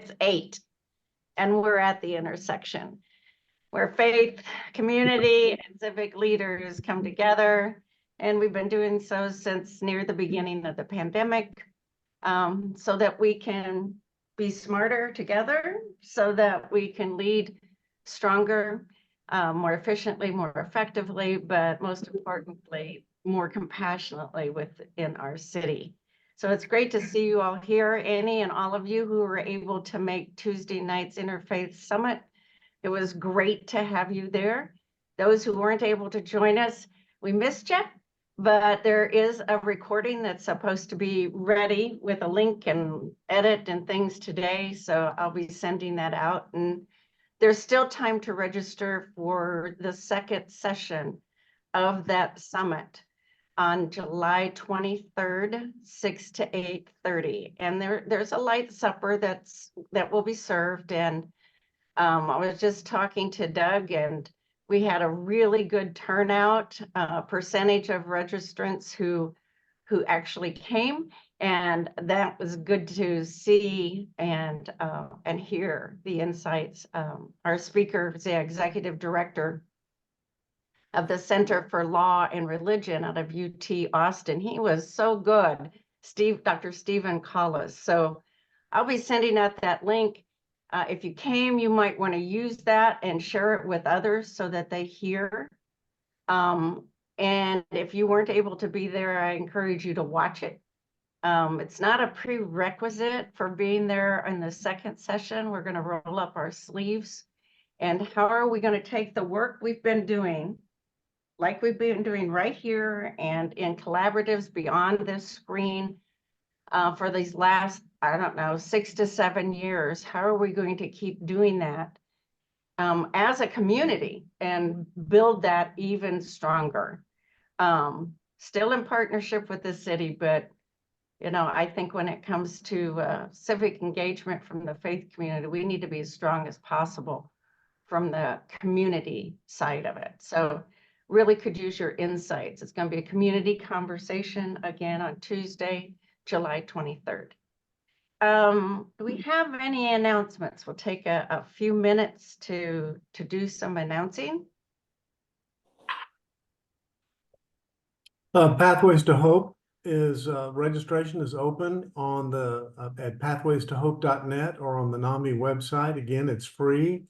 It's 8, and we're at the intersection where faith, community, and civic leaders come together. And we've been doing so since near the beginning of the pandemic, so that we can be smarter together, so that we can lead stronger, more efficiently, more effectively, but most importantly, more compassionately within our city. So it's great to see you all here, Annie, and all of you who were able to make Tuesday night's Interfaith Summit. It was great to have you there. Those who weren't able to join us, we missed you, but there is a recording that's supposed to be ready with a link and edit and things today. So I'll be sending that out. And there's still time to register for the second session of that summit on July 23rd, 6 to 8:30. And there's a light supper that will be served. And I was just talking to Doug, and we had a really good turnout, percentage of registrants who actually came, and that was good to see and hear the insights. Our speaker is the executive director of the Center for Law and Religion out of UT Austin. He was so good, Dr. Stephen Collis. So I'll be sending out that link. If you came, you might want to use that and share it with others so that they hear. And if you weren't able to be there, I encourage you to watch it. It's not a prerequisite for being there in the second session. We're going to roll up our sleeves. And how are we going to take the work we've been doing, like we've been doing right here and in collaboratives beyond this screen, for these last, I don't know, 6 to 7 years? How are we going to keep doing that as a community and build that even stronger? Still in partnership with the city, but I think when it comes to civic engagement from the faith community, we need to be as strong as possible from the community side of it. So really could use your insights. It's going to be a community conversation again on Tuesday, July 23rd. Do we have any announcements? We'll take a few minutes to do some announcing. Pathways to Hope is registration is open on the at pathwaystohope.net or on the NAMI website. Again, it's free.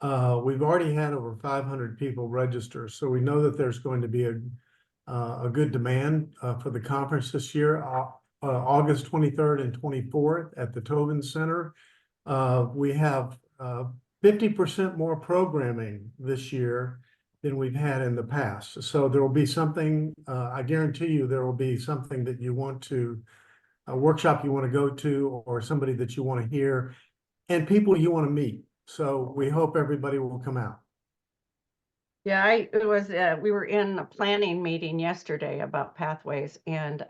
We've already had over 500 people register, so we know that there's going to be a good demand for the conference this year. August 23rd and 24th at the Tobin Center. We have 50% more programming this year than we've had in the past. So there will be something, I guarantee you, there will be something that you want to, a workshop you want to go to, or somebody that you want to hear, and people you want to meet. So we hope everybody will come out. Yeah, we were in a planning meeting yesterday about pathways, and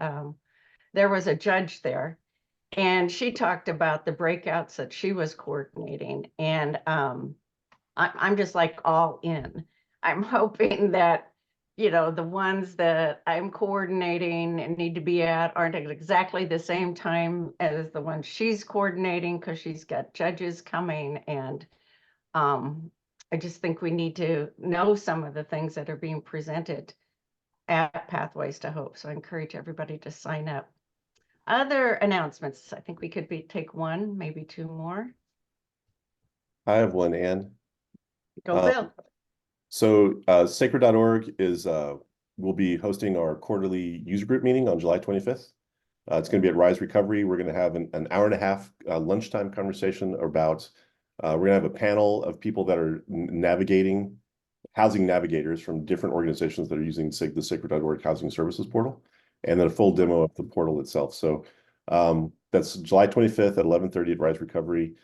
there was a judge there, and she talked about the breakouts that she was coordinating. And I'm just like all in. I'm hoping that, the ones that I'm coordinating and need to be at aren't at exactly the same time as the ones she's coordinating, because she's got judges coming. And I just think we need to know some of the things that are being presented at Pathways to Hope. So I encourage everybody to sign up. Other announcements, I think we could take one, maybe two more. I have one, Ann. Go, Bill. So sacred.org will be hosting our quarterly user group meeting on July 25th. It's going to be at Rise Recovery. We're going to have an hour and a half lunchtime conversation about, we're going to have a panel of people that are housing navigators from different organizations that are using the sacred.org housing services portal, and then a full demo of the portal itself. So that's July 25th at 11:30 at Rise Recovery,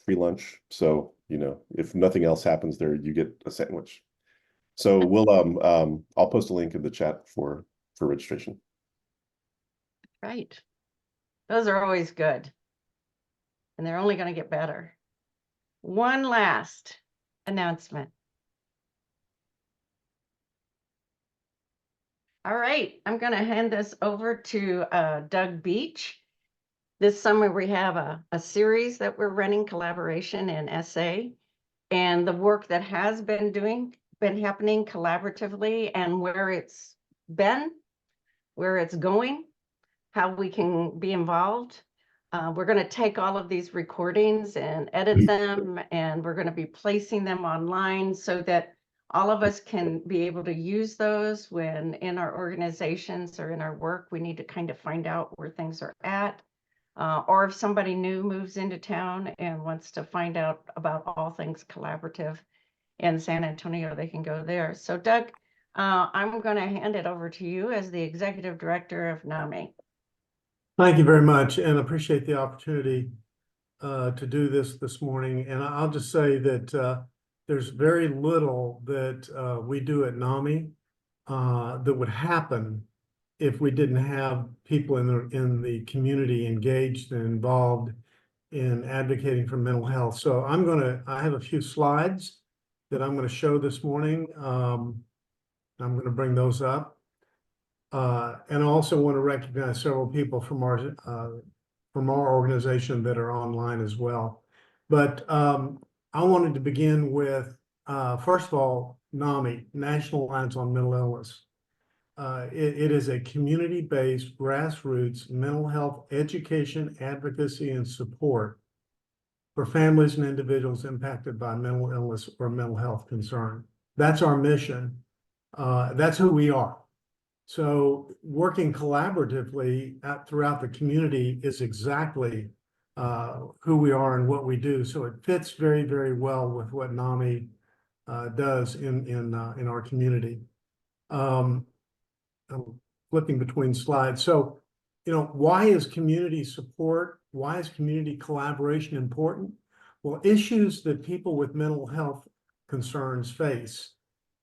free lunch. So, if nothing else happens there, you get a sandwich. So I'll post a link in the chat for registration. Right. Those are always good. And they're only going to get better. One last announcement. All right, I'm going to hand this over to Doug Beach. This summer, we have a series that we're running, collaboration and essay, and the work that has been happening collaboratively, and where it's been, where it's going, how we can be involved. We're going to take all of these recordings and edit them, and we're going to be placing them online so that all of us can be able to use those when in our organizations or in our work, we need to kind of find out where things are at. Or if somebody new moves into town and wants to find out about all things collaborative in San Antonio, they can go there. So Doug, I'm going to hand it over to you as the Executive Director of NAMI. Thank you very much, and appreciate the opportunity to do this morning. And I'll just say that there's very little that we do at NAMI that would happen if we didn't have people in the community engaged and involved in advocating for mental health. So I have a few slides that I'm gonna show this morning. I'm gonna bring those up. And I also want to recognize several people from our organization that are online as well. But I wanted to begin with, first of all, NAMI, National Alliance on Mental Illness. It is a community-based grassroots mental health education, advocacy, and support for families and individuals impacted by mental illness or mental health concern. That's our mission. That's who we are. So working collaboratively throughout the community is exactly who we are and what we do. So it fits very, very well with what NAMI does in our community. I'm flipping between slides. So, why is community support? Why is community collaboration important? Well, issues that people with mental health concerns face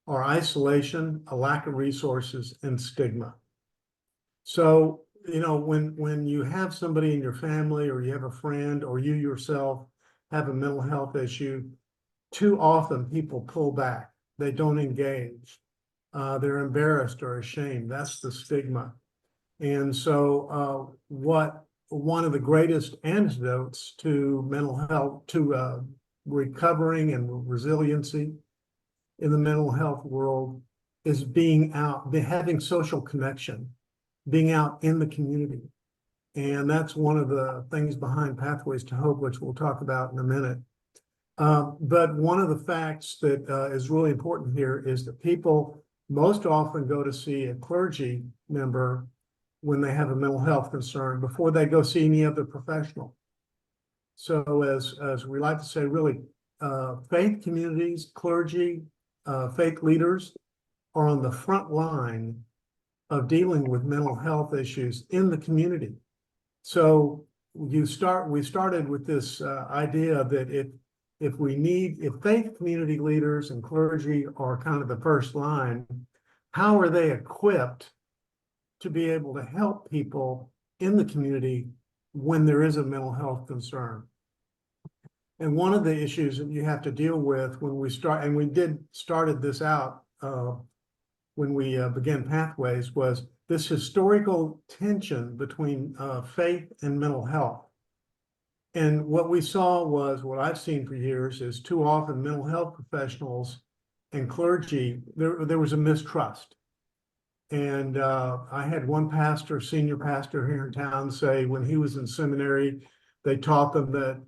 are isolation, a lack of resources, and stigma. So, when you have somebody in your family, or you have a friend, or you yourself have a mental health issue, too often people pull back. They don't engage. They're embarrassed or ashamed. That's the stigma. And so one of the greatest antidotes to mental health, to recovering and resiliency in the mental health world, is being out, having social connection, being out in the community. And that's one of the things behind Pathways to Hope, which we'll talk about in a minute. But one of the facts that is really important here is that people most often go to see a clergy member when they have a mental health concern before they go see any other professional. So as we like to say, really, faith communities, clergy, faith leaders are on the front line of dealing with mental health issues in the community. So we started with this idea that if faith community leaders and clergy are kind of the first line, how are they equipped to be able to help people in the community when there is a mental health concern? And one of the issues that you have to deal with when we started this out when we began Pathways, was this historical tension between faith and mental health. And what we saw was, what I've seen for years, is too often mental health professionals and clergy, there was a mistrust. And I had one pastor, senior pastor here in town, say when he was in seminary, they taught them that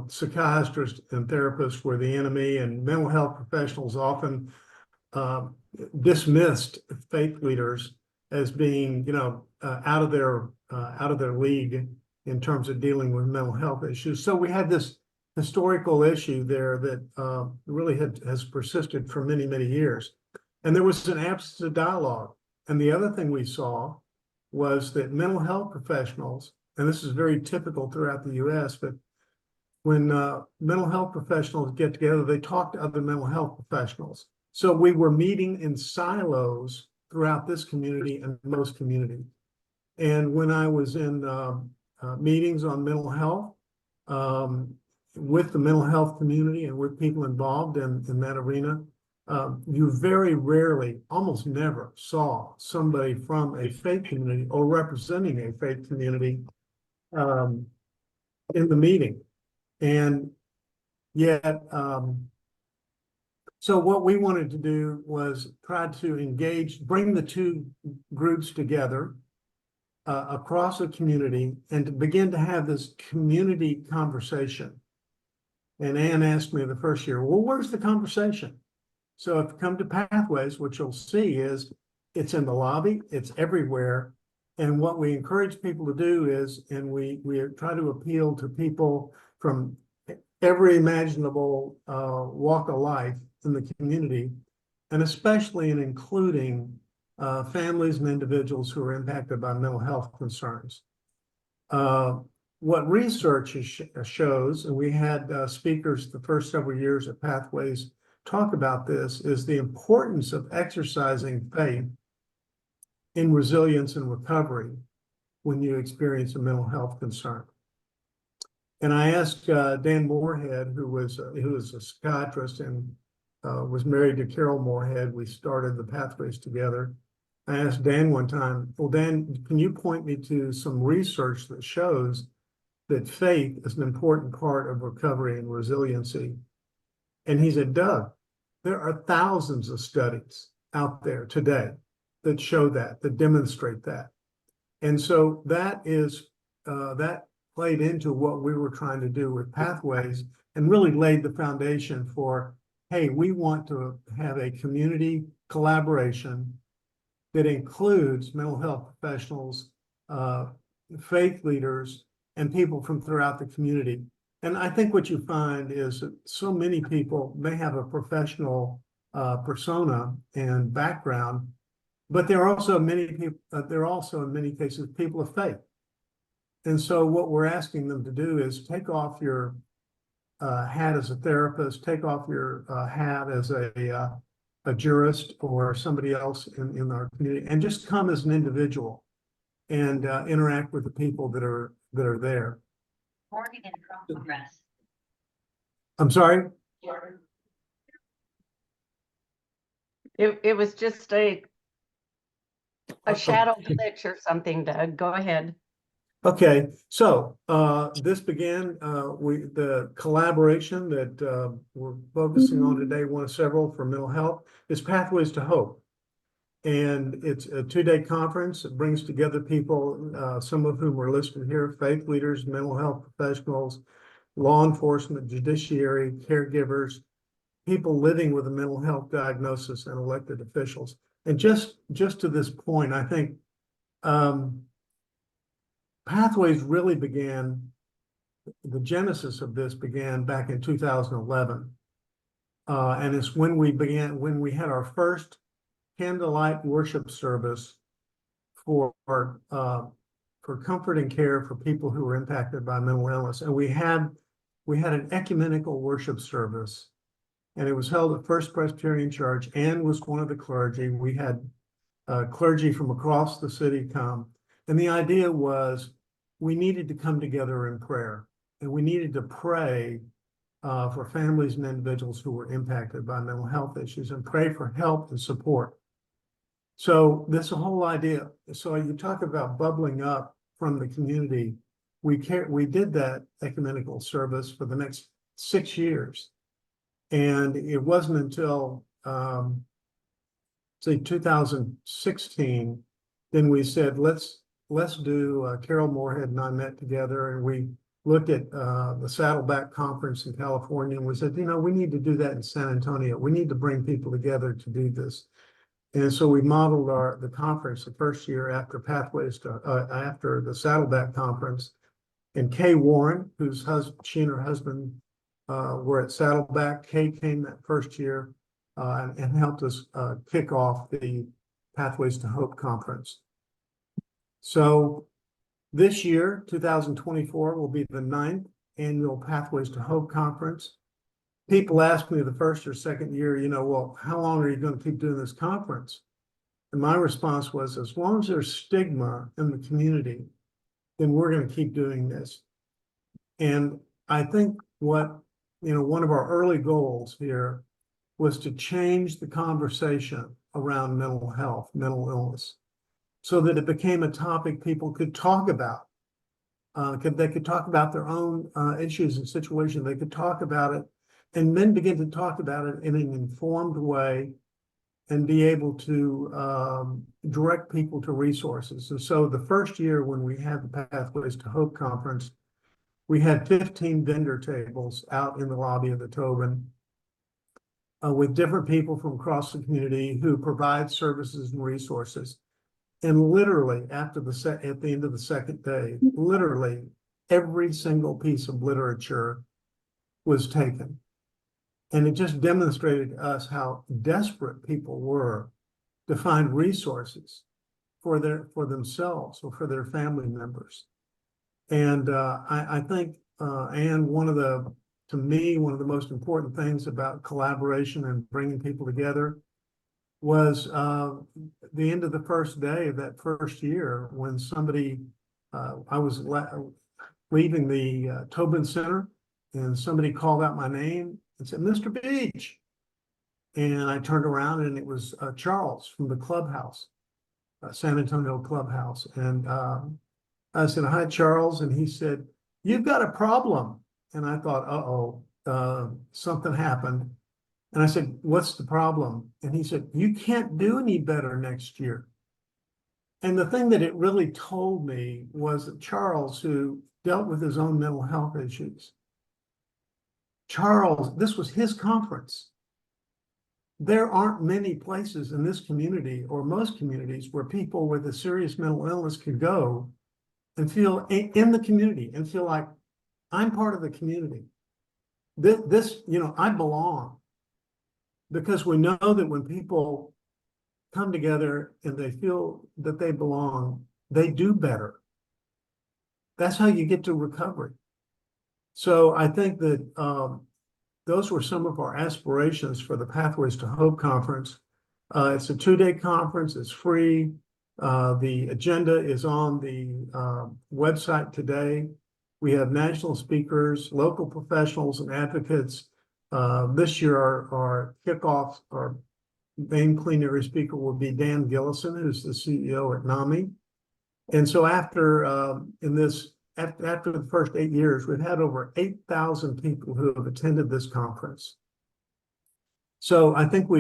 psychiatrists and therapists were the enemy, and mental health professionals often dismissed faith leaders as being, out of their league in terms of dealing with mental health issues. So we had this historical issue there that really has persisted for many, many years. And there was an absence of dialogue. And the other thing we saw was that mental health professionals, and this is very typical throughout the US, but when mental health professionals get together, they talk to other mental health professionals. So we were meeting in silos throughout this community and most communities. And when I was in meetings on mental health with the mental health community and with people involved in that arena, you very rarely, almost never, saw somebody from a faith community or representing a faith community in the meeting. And yet, so what we wanted to do was try to engage, bring the two groups together across the community and to begin to have this community conversation. And Ann asked me the first year, well, where's the conversation? So if you come to Pathways, what you'll see is it's in the lobby, it's everywhere. And what we encourage people to do is, and we try to appeal to people from every imaginable walk of life in the community, and especially in including families and individuals who are impacted by mental health concerns. What research shows, and we had speakers the first several years at Pathways talk about this, is the importance of exercising faith in resilience and recovery when you experience a mental health concern. And I asked Dan Moorhead, who was a psychiatrist and was married to Carol Moorhead. We started the Pathways together. I asked Dan one time, well, Dan, can you point me to some research that shows that faith is an important part of recovery and resiliency? And he said, Doug, there are thousands of studies out there today that show that demonstrate that. And so that played into what we were trying to do with Pathways and really laid the foundation for, hey, we want to have a community collaboration that includes mental health professionals, faith leaders, and people from throughout the community. And I think what you find is that so many people may have a professional persona and background, but there are also many people, they're also in many cases people of faith. And so what we're asking them to do is take off your hat as a therapist, take off your hat as a jurist or somebody else in our community, and just come as an individual and interact with the people that are there. Morning in progress. I'm sorry? It was just a shadow glitch or something, Doug. Go ahead. Okay, so this began the collaboration that we're focusing on today, one of several for mental health, is Pathways to Hope. And it's a 2-day conference. It brings together people, some of whom are listed here, faith leaders, mental health professionals, law enforcement, judiciary, caregivers, people living with a mental health diagnosis, and elected officials. And just to this point, I think Pathways really began, the genesis of this began back in 2011. And it's when we had our first candlelight worship service for comfort and care for people who were impacted by mental illness. And we had an ecumenical worship service, and it was held at First Presbyterian Church. Ann was one of the clergy. We had clergy from across the city come. And the idea was we needed to come together in prayer, and we needed to pray for families and individuals who were impacted by mental health issues and pray for help and support. So this whole idea, so you talk about bubbling up from the community. We did that ecumenical service for the next 6 years. And it wasn't until, say 2016, then we said, let's do, Carol Moorhead and I met together, and we looked at the Saddleback Conference in California, and we said, we need to do that in San Antonio. We need to bring people together to do this. And so we modeled the conference the first year after Pathways to, after the Saddleback Conference. And Kay Warren, she and her husband were at Saddleback. Kay came that first year and helped us kick off the Pathways to Hope Conference. So this year, 2024, will be the 9th annual Pathways to Hope Conference. People ask me the first or second year, well, how long are you going to keep doing this conference? And my response was, as long as there's stigma in the community, then we're going to keep doing this. And I think one of our early goals here was to change the conversation around mental health, mental illness, so that it became a topic people could talk about They could talk about their own issues and situations. They could talk about it and then begin to talk about it in an informed way and be able to direct people to resources. And so the first year when we had the Pathways to Hope conference, we had 15 vendor tables out in the lobby of the Tobin with different people from across the community who provide services and resources. And literally at the end of the second day, literally every single piece of literature was taken. And it just demonstrated to us how desperate people were to find resources for themselves or for their family members. And I think, and to me, one of the most important things about collaboration and bringing people together was the end of the first day of that first year when I was leaving the Tobin Center and somebody called out my name and said, "Mr. Beach." And I turned around and it was Charles from the clubhouse, San Antonio clubhouse. And I said, "Hi, Charles." And he said, "You've got a problem." And I thought, something happened. And I said, "What's the problem?" And he said, "You can't do any better next year." And the thing that it really told me was that Charles, who dealt with his own mental health issues, Charles, this was his conference. There aren't many places in this community or most communities where people with a serious mental illness can go and feel in the community and feel like I'm part of the community. I belong. Because we know that when people come together and they feel that they belong, they do better. That's how you get to recovery. So I think that those were some of our aspirations for the Pathways to Hope conference. It's a 2-day conference. It's free. The agenda is on the website today. We have national speakers, local professionals, and advocates. This year, our kickoff, our main plenary speaker will be Dan Gillison, who's the CEO at NAMI. And so after the first 8 years, we've had over 8,000 people who have attended this conference. So I think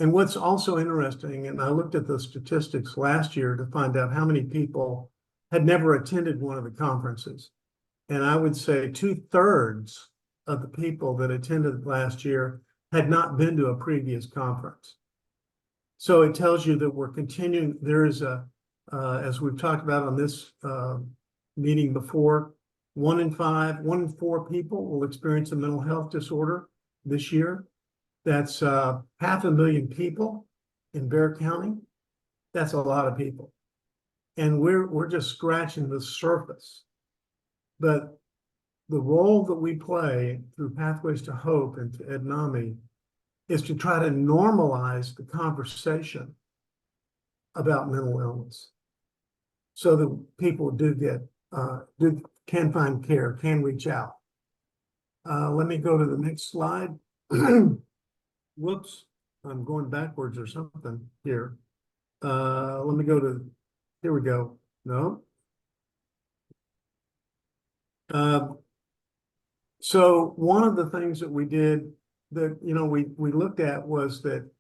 and what's also interesting, and I looked at the statistics last year to find out how many people had never attended one of the conferences. And I would say 2/3 of the people that attended last year had not been to a previous conference. So it tells you that we're continuing. There is as we've talked about on this meeting before, 1 in 4 people will experience a mental health disorder this year. That's 500,000 people in Bexar County. That's a lot of people. And we're just scratching the surface. But the role that we play through Pathways to Hope and at NAMI is to try to normalize the conversation about mental illness so that people can find care, can reach out. Let me go to the next slide. Whoops, I'm going backwards or something here. Let me go to, here we go. No. So one of the things that we did that, we looked at was that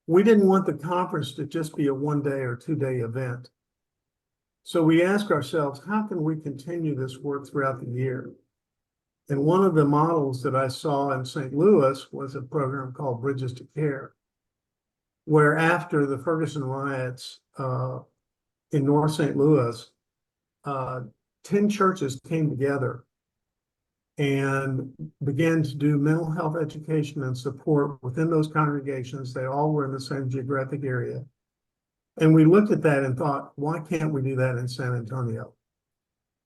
we didn't want the conference to just be a 1-day or 2-day event. So we asked ourselves, how can we continue this work throughout the year? And one of the models that I saw in St. Louis was a program called Bridges to Care, where after the Ferguson riots in North St. Louis, 10 churches came together and began to do mental health education and support within those congregations. They all were in the same geographic area. And we looked at that and thought, why can't we do that in San Antonio?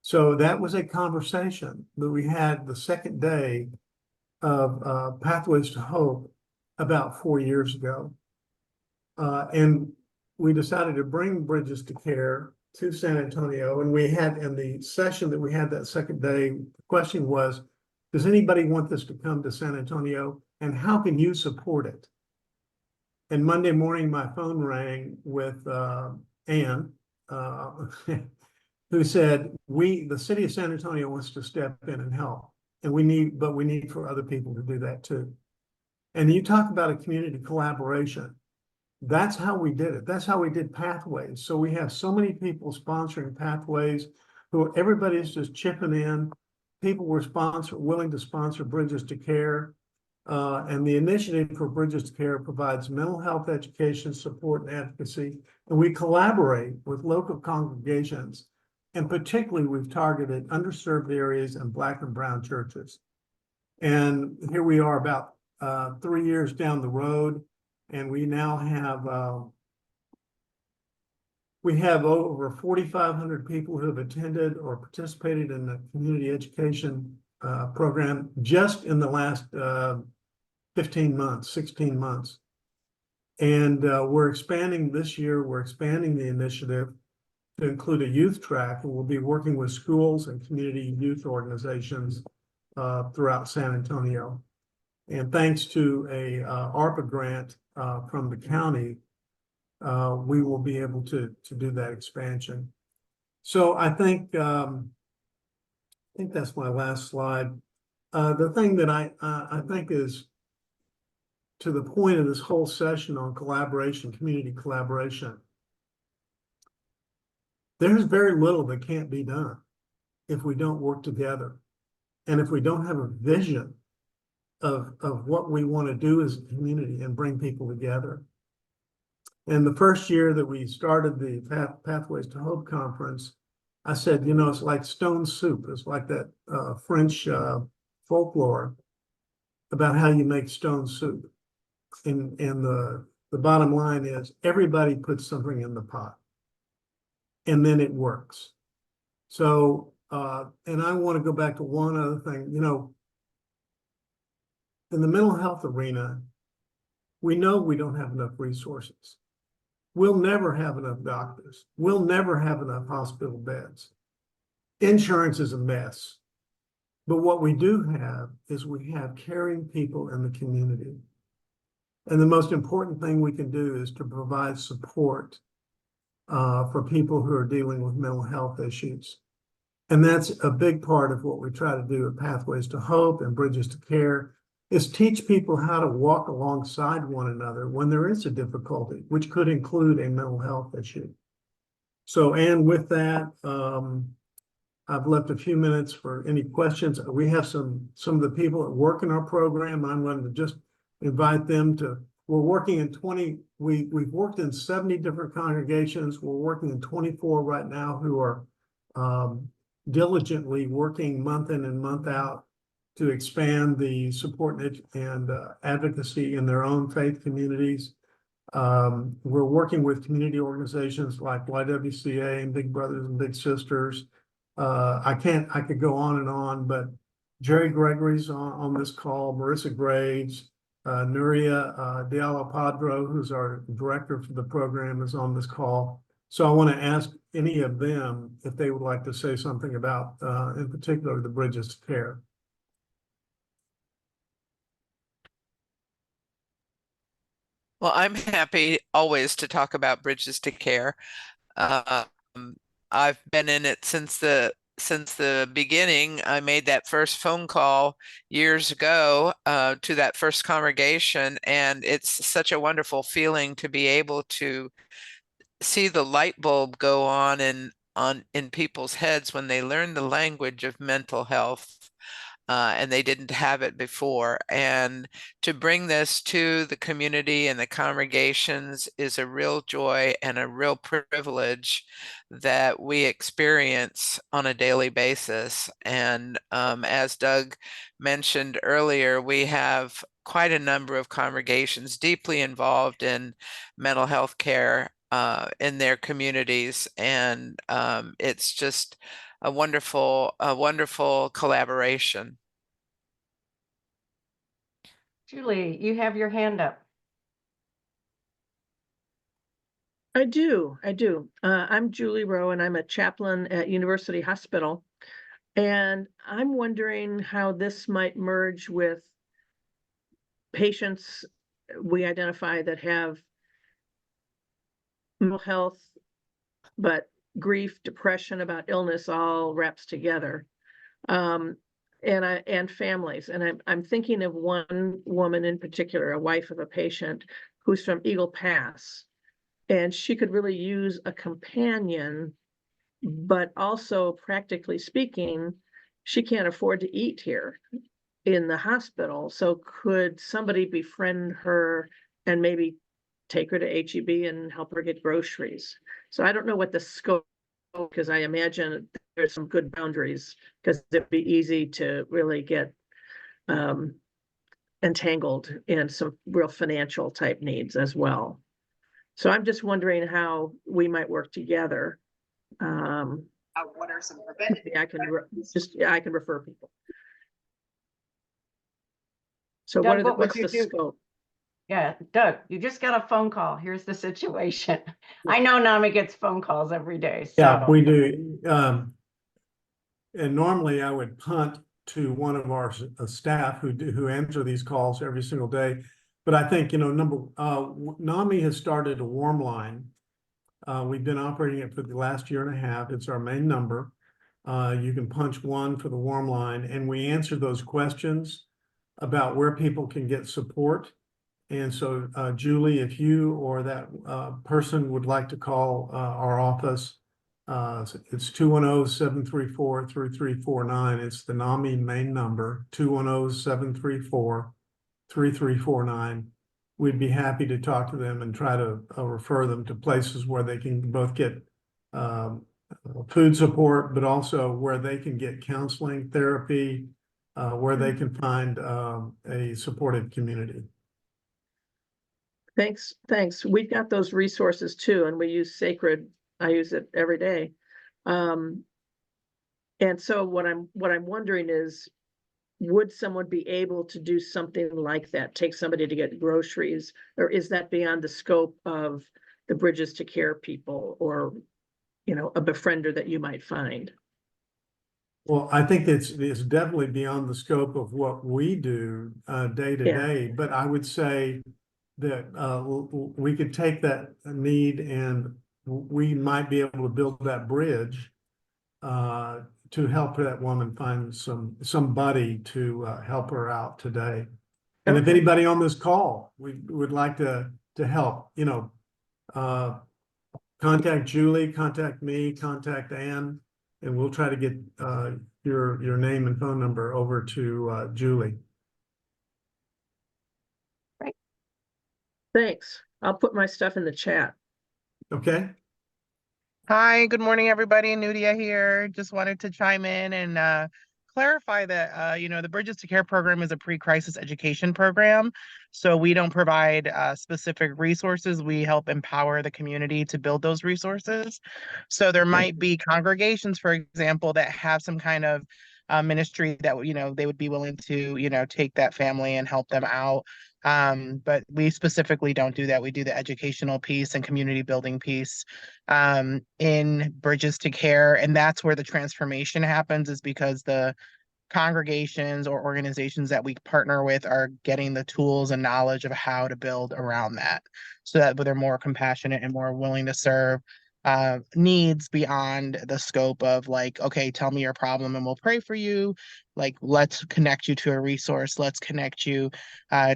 So that was a conversation that we had the second day of Pathways to Hope about 4 years ago. And we decided to bring Bridges to Care to San Antonio. And we had, in the session that we had that second day, the question was, does anybody want this to come to San Antonio? And how can you support it? And Monday morning, my phone rang with Ann, who said, the city of San Antonio wants to step in and help. And we need for other people to do that too. And you talk about a community collaboration. That's how we did it. That's how we did Pathways. So we have so many people sponsoring Pathways everybody's just chipping in. People were willing to sponsor Bridges to Care. And the initiative for Bridges to Care provides mental health education, support, and advocacy. And we collaborate with local congregations. And particularly, we've targeted underserved areas and Black and brown churches. And here we are about 3 years down the road, and we now have over 4,500 people who have attended or participated in the community education program just in the last 15 months, 16 months. And we're expanding this year, we're expanding the initiative to include a youth track, and we'll be working with schools and community youth organizations throughout San Antonio. And thanks to a ARPA grant from the county, we will be able to do that expansion. So I think that's my last slide. The thing that I think is to the point of this whole session on collaboration, community collaboration, there's very little that can't be done if we don't work together. And if we don't have a vision of what we want to do as a community and bring people together. And the first year that we started the Pathways to Hope conference, I said, it's like stone soup. It's like that French folklore about how you make stone soup. And the bottom line is everybody puts something in the pot and then it works. So, and I want to go back to one other thing, in the mental health arena, we know we don't have enough resources. We'll never have enough doctors. We'll never have enough hospital beds. Insurance is a mess. But what we do have is we have caring people in the community. And the most important thing we can do is to provide support for people who are dealing with mental health issues. And that's a big part of what we try to do at Pathways to Hope and Bridges to Care, is teach people how to walk alongside one another when there is a difficulty, which could include a mental health issue. So, and with that, I've left a few minutes for any questions. We have some of the people that work in our program. I'm going to just invite them to, we're working in 20, we've worked in 70 different congregations. We're working in 24 right now who are diligently working month in and month out to expand the support and advocacy in their own faith communities. We're working with community organizations like YWCA and Big Brothers and Big Sisters. I could go on, but Jerry Gregory's on this call, Marissa Graves, Nuria Diallo Padro, who's our director for the program, is on this call. So I want to ask any of them if they would like to say something about, in particular, the Bridges to Care. Well, I'm happy always to talk about Bridges to Care. I've been in it since the beginning. I made that first phone call years ago to that first congregation, and it's such a wonderful feeling to be able to see the light bulb go on in people's heads when they learn the language of mental health. And they didn't have it before. And to bring this to the community and the congregations is a real joy and a real privilege that we experience on a daily basis. And as Doug mentioned earlier, we have quite a number of congregations deeply involved in mental health care in their communities. And it's just a wonderful collaboration. Julie, you have your hand up. I do. I'm Julie Rowe, and I'm a chaplain at University Hospital. And I'm wondering how this might merge with patients we identify that have mental health, but grief, depression, about illness, all wraps together. And families. And I'm thinking of one woman in particular, a wife of a patient who's from Eagle Pass. And she could really use a companion, but also practically speaking, she can't afford to eat here in the hospital. So could somebody befriend her and maybe take her to HEB and help her get groceries? So I don't know what the scope, because I imagine there's some good boundaries, because it'd be easy to really get entangled in some real financial type needs as well. So I'm just wondering how we might work together. What are some preventative? I can refer people. So Doug, what would what's you the do? scope? Yeah, Doug, you just got a phone call. Here's the situation. I know NAMI gets phone calls every day, Yeah, so. we do. And normally I would punt to one of our staff who answer these calls every single day. But I think, NAMI has started a warm line. We've been operating it for the last year and a half. It's our main number. You can punch 1 for the warm line, and we answer those questions about where people can get support. And so, Julie, if you or that person would like to call our office, it's 210-734-3349. It's the NAMI main number, 210-734-3349. We'd be happy to talk to them and try to refer them to places where they can both get food support, but also where they can get counseling, therapy, where they can find a supportive community. Thanks. We've got those resources too, and we use Sacred. I use it every day. And so what I'm wondering is, would someone be able to do something like that? Take somebody to get groceries, or is that beyond the scope of the Bridges to Care people, or, a befriender that you might find? Well, I think it's definitely beyond the scope of what we do day to day, but I would say that we could take that need and we might be able to build that bridge to help that woman find somebody to help her out today. And if anybody on this call would like to help, contact Julie, contact me, contact Ann, and we'll try to get your name and phone number over to Julie. Thanks. I'll put my stuff in the chat. Okay. Hi, good morning, everybody. Nudia here. Just wanted to chime in and clarify that, the Bridges to Care program is a pre-crisis education program. So we don't provide specific resources. We help empower the community to build those resources. So there might be congregations, for example, that have some kind of ministry that, they would be willing to, take that family and help them out. But we specifically don't do that. We do the educational piece and community building piece in Bridges to Care. And that's where the transformation happens, is because the congregations or organizations that we partner with are getting the tools and knowledge of how to build around that, so that they're more compassionate and more willing to serve needs beyond the scope of like, okay, tell me your problem and we'll pray for you. Like, let's connect you to a resource. Let's connect you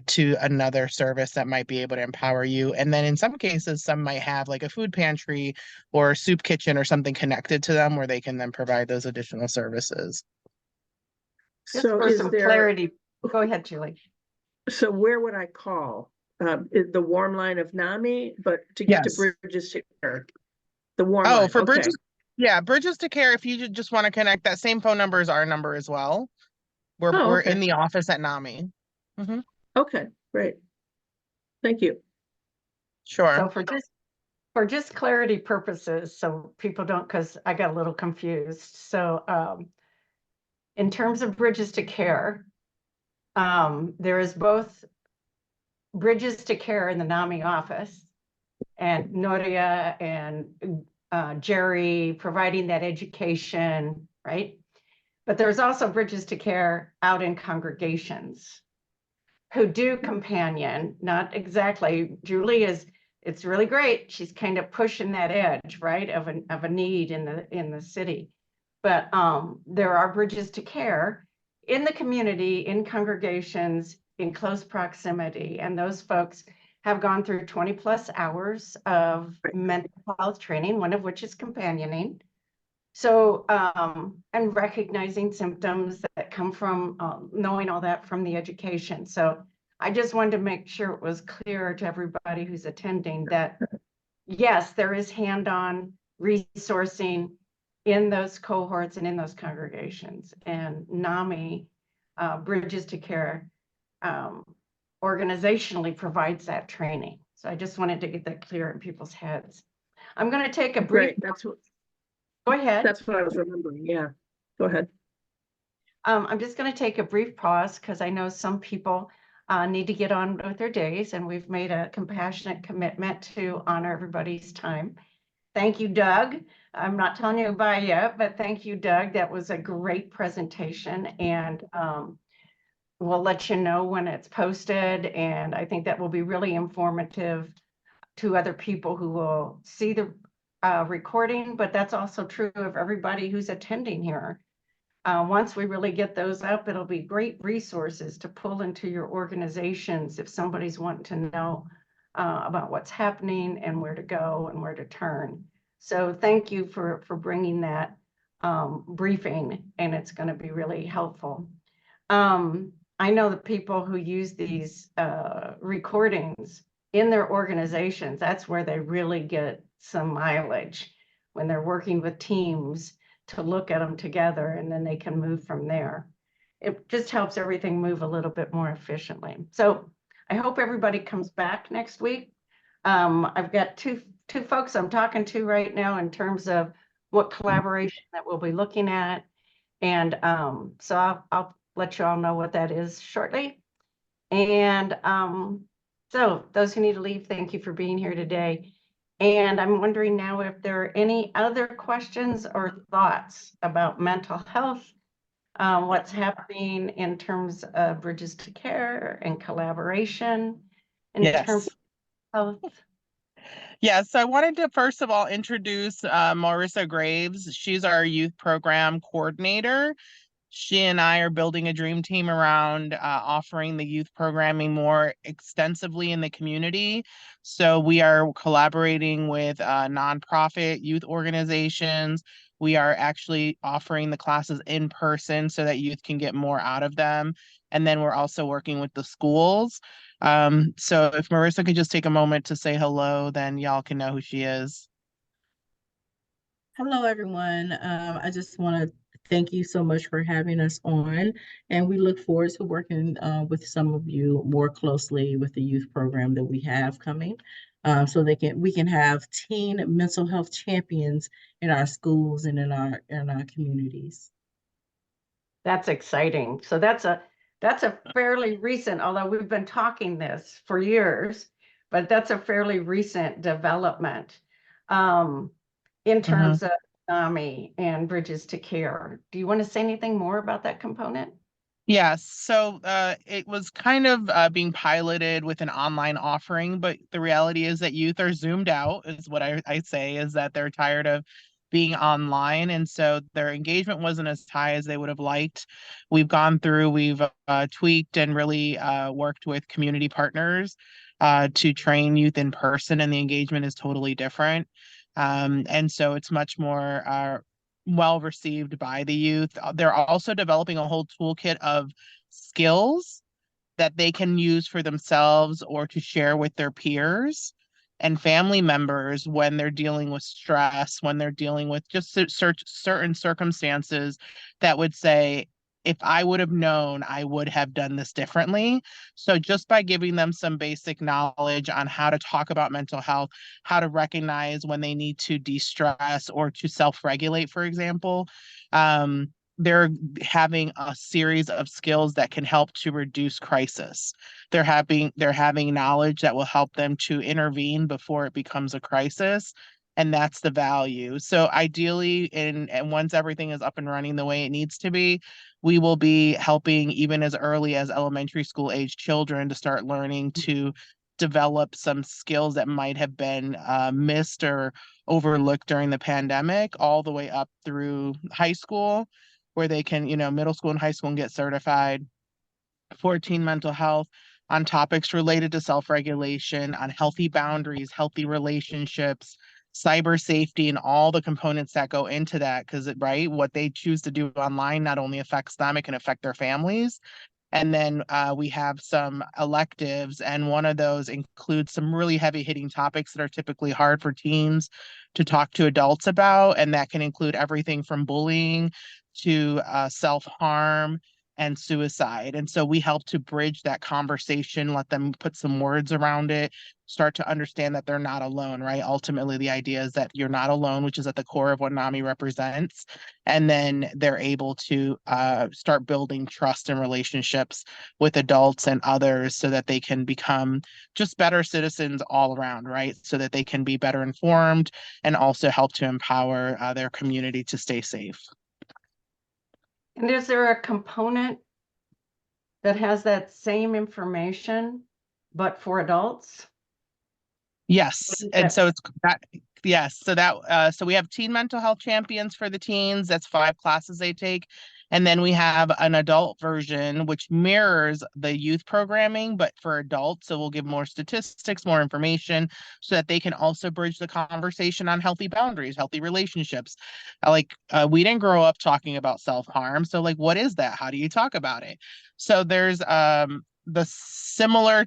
to another service that might be able to empower you. And then in some cases, some might have like a food pantry or a soup kitchen or something connected to them where they can then provide those additional services. Just So for is some there clarity, go ahead, Julie. So where would I call? The warm line of NAMI, but to get to Bridges to Care, the warm line. For Bridges, Bridges to Care, if you just want to connect, that same phone number is our number as well. We're in the office at NAMI. Mm-hmm. Okay, great. Thank you. Sure. So for just clarity purposes, so people don't, because I got a little confused. So in terms of Bridges to Care, there is both Bridges to Care in the NAMI office, and Noria and Jerry providing that education, right? But there's also Bridges to Care out in congregations who do companion, not exactly. Julie is it's really great. She's kind of pushing that edge, right, of a need in the city. But there are bridges to care in the community, in congregations, in close proximity, and those folks have gone through 20+ hours of mental health training, one of which is companioning. So, and recognizing symptoms that come from knowing all that from the education. So I just wanted to make sure it was clear to everybody who's attending that, yes, there is hands-on resourcing in those cohorts and in those congregations. And NAMI, Bridges to Care, organizationally provides that training. So I just wanted to get that clear in people's heads. I'm going to take a brief. Great, that's what, Go ahead. that's what I was remembering, yeah. Go ahead. I'm just going to take a brief pause because I know some people need to get on with their days, and we've made a compassionate commitment to honor everybody's time. Thank you, Doug. I'm not telling you bye yet, but thank you, Doug. That was a great presentation, and we'll let you know when it's posted. And I think that will be really informative to other people who will see the recording, but that's also true of everybody who's attending here. Once we really get those up, it'll be great resources to pull into your organizations if somebody's wanting to know about what's happening and where to go and where to turn. So thank you for bringing that briefing, and it's going to be really helpful. I know the people who use these recordings in their organizations, that's where they really get some mileage when they're working with teams to look at them together, and then they can move from there. It just helps everything move a little bit more efficiently. So I hope everybody comes back next week. I've got two folks I'm talking to right now in terms of what collaboration that we'll be looking at. And so I'll let you all know what that is shortly. And so those who need to leave, thank you for being here today. And I'm wondering now if there are any other questions or thoughts about mental health, what's happening in terms of Bridges to Care and collaboration in terms of health. Yes, so I wanted to first of all introduce Marissa Graves. She's our youth program coordinator. She and I are building a dream team around offering the youth programming more extensively in the community. So we are collaborating with nonprofit youth organizations. We are actually offering the classes in person so that youth can get more out of them. And then we're also working with the schools. So if Marissa could just take a moment to say hello, then y'all can know who she is. Hello, everyone. I just want to thank you so much for having us on, and we look forward to working with some of you more closely with the youth program that we have coming, so we can have teen mental health champions in our schools and in our communities. That's exciting. So that's a fairly recent, although we've been talking this for years, but that's a fairly recent development. In terms of NAMI and Bridges to Care. Do you want to say anything more about that component? Yes, so it was kind of being piloted with an online offering, but the reality is that youth are zoomed out, is what I say, is that they're tired of being online. And so their engagement wasn't as high as they would have liked. We've gone through, we've tweaked and really worked with community partners to train youth in person, and the engagement is totally different. And so it's much more well received by the youth. They're also developing a whole toolkit of skills that they can use for themselves or to share with their peers and family members when they're dealing with stress, when they're dealing with just certain circumstances that would say, if I would have known, I would have done this differently. So just by giving them some basic knowledge on how to talk about mental health, how to recognize when they need to de-stress or to self-regulate, for example, they're having a series of skills that can help to reduce crisis. They're having knowledge that will help them to intervene before it becomes a crisis. And that's the value. So ideally, and once everything is up and running the way it needs to be, we will be helping even as early as elementary school age children to start learning to develop some skills that might have been missed or overlooked during the pandemic, all the way up through high school, where they can, middle school and high school, and get certified for teen mental health on topics related to self-regulation, on healthy boundaries, healthy relationships, cyber safety, and all the components that go into that. Because, right, what they choose to do online not only affects them, it can affect their families. And then we have some electives, and one of those includes some really heavy hitting topics that are typically hard for teens to talk to adults about. And that can include everything from bullying to self-harm and suicide. And so we help to bridge that conversation, let them put some words around it, start to understand that they're not alone, right? Ultimately, the idea is that you're not alone, which is at the core of what NAMI represents. And then they're able to start building trust and relationships with adults and others so that they can become just better citizens all around, right? So that they can be better informed and also help to empower their community to stay safe. And is there a component that has that same information, but for adults? Yes, and so it's that. Yes, so that so we have teen mental health champions for the teens. That's 5 classes they take, and then we have an adult version which mirrors the youth programming, but for adults. So we'll give more statistics, more information, so that they can also bridge the conversation on healthy boundaries, healthy relationships. We didn't grow up talking about self-harm, so like, what is that? How do you talk about it? So there's the similar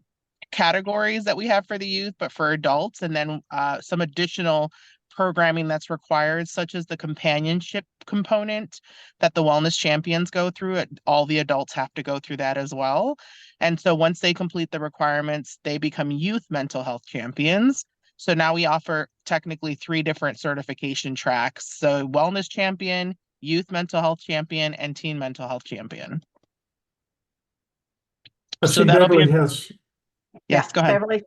categories that we have for the youth, but for adults, and then some additional programming that's required, such as the companionship component that the wellness champions go through. All the adults have to go through that as well. And so once they complete the requirements, they become youth mental health champions. So now we offer technically 3 different certification tracks. So wellness champion, youth mental health champion, and teen mental health champion. I So see that'll be Beverly has, Yes, Yeah, go ahead.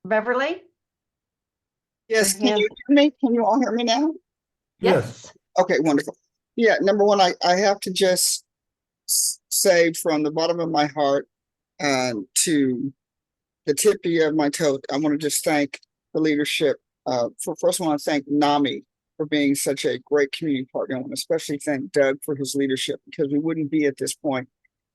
Beverly? Yes, Your can you hand- hear me? Can you all hear me now? yes. Okay, wonderful. Yeah, number one, I have to just say from the bottom of my heart to the tippy of my toe, I want to just thank the leadership. First, I want to thank NAMI for being such a great community partner. I want to especially thank Doug for his leadership, because we wouldn't be at this point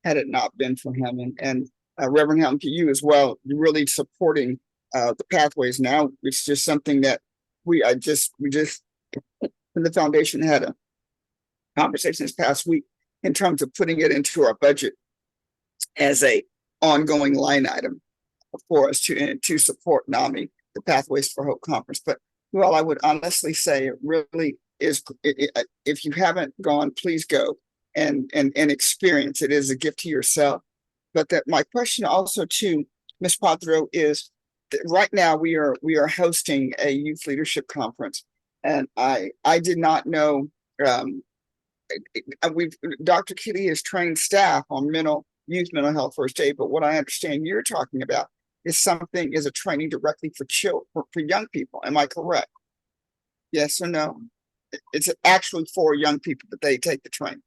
had it not been for him. And Reverend Helm, to you as well, you're really supporting the pathways now. It's just something that we just in the foundation had a conversation this past week in terms of putting it into our budget as a ongoing line item for us to support NAMI, the Pathways for Hope conference. But well, I would honestly say it really is. If you haven't gone, please go and experience it. It is a gift to yourself. But that my question also to Ms. Patro is that right now we are hosting a youth leadership conference, and I did not know. Dr. Kitty has trained staff on youth mental health first aid, but what I understand you're talking about is a training directly for children, for young people. Am I correct? Yes or no? It's actually for young people that they take the training.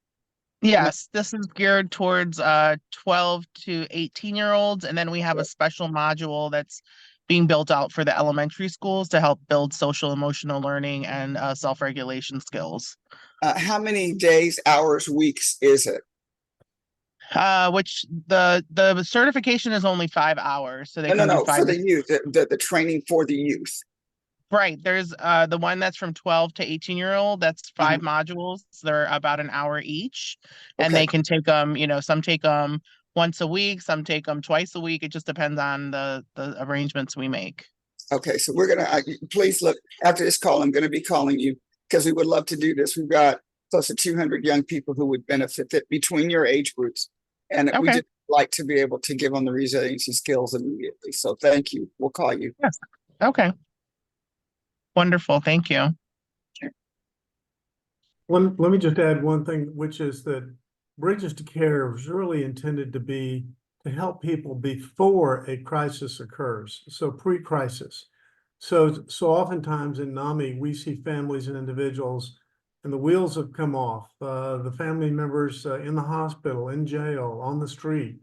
Yes, this is geared towards 12 to 18-year-olds, and then we have a special module that's being built out for the elementary schools to help build social emotional learning and self-regulation skills. How many days, hours, weeks is it? Which the certification is only 5 hours, so they can do No, 5 for the youth, the training for the youth. Right. There's the one that's from 12 to 18-year-old. That's 5 modules. They're about an hour each, and Okay. they can take them. Some take them once a week, some take them twice a week. It just depends on the arrangements we make. Okay, so we're gonna please look after this call. I'm gonna be calling you because we would love to do this. We've got close to 200 young people who would benefit between your age groups, and we Okay. just like to be able to give them the resiliency skills immediately. So thank you. We'll call you. Yes. Okay. Wonderful. Thank you. Let me just add one thing, which is that Bridges to Care is really intended to be to help people before a crisis occurs, so pre-crisis. So oftentimes in NAMI, we see families and individuals, and the wheels have come off. The family members in the hospital, in jail, on the street.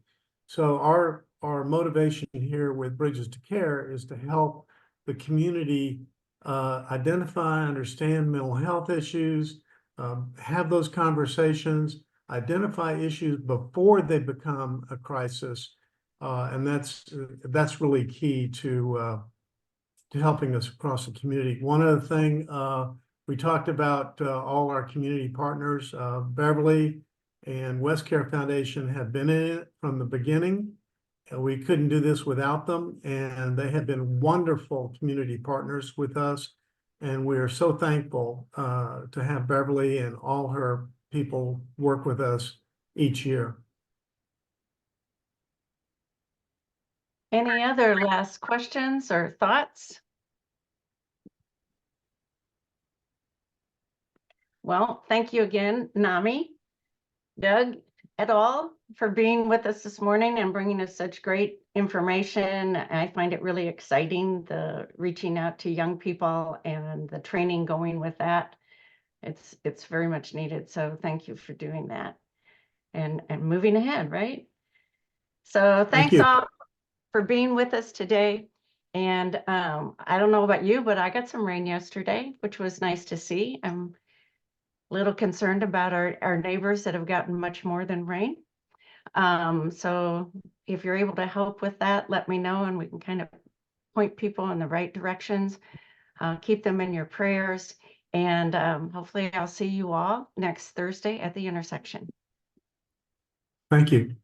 So our our motivation here with Bridges to Care is to help the community identify, understand mental health issues, have those conversations, identify issues before they become a crisis. And that's really key to helping us across the community. One other thing, we talked about all our community partners. Beverly and West Care Foundation have been in it from the beginning. We couldn't do this without them, and they have been wonderful community partners with us. And we are so thankful to have Beverly and all her people work with us each year. Any other last questions or thoughts? Well, thank you again, NAMI, Doug et al., for being with us this morning and bringing us such great information. I find it really exciting, the reaching out to young people and the training going with that. It's very much needed. So thank you for doing that and moving ahead, right? So thanks you. all for being with us today. And I don't know about you, but I got some rain yesterday, which was nice to see. I'm a little concerned about our neighbors that have gotten much more than rain. So if you're able to help with that, let me know and we can kind of point people in the right directions. Keep them in your prayers. And hopefully I'll see you all next Thursday at the intersection. Thank you.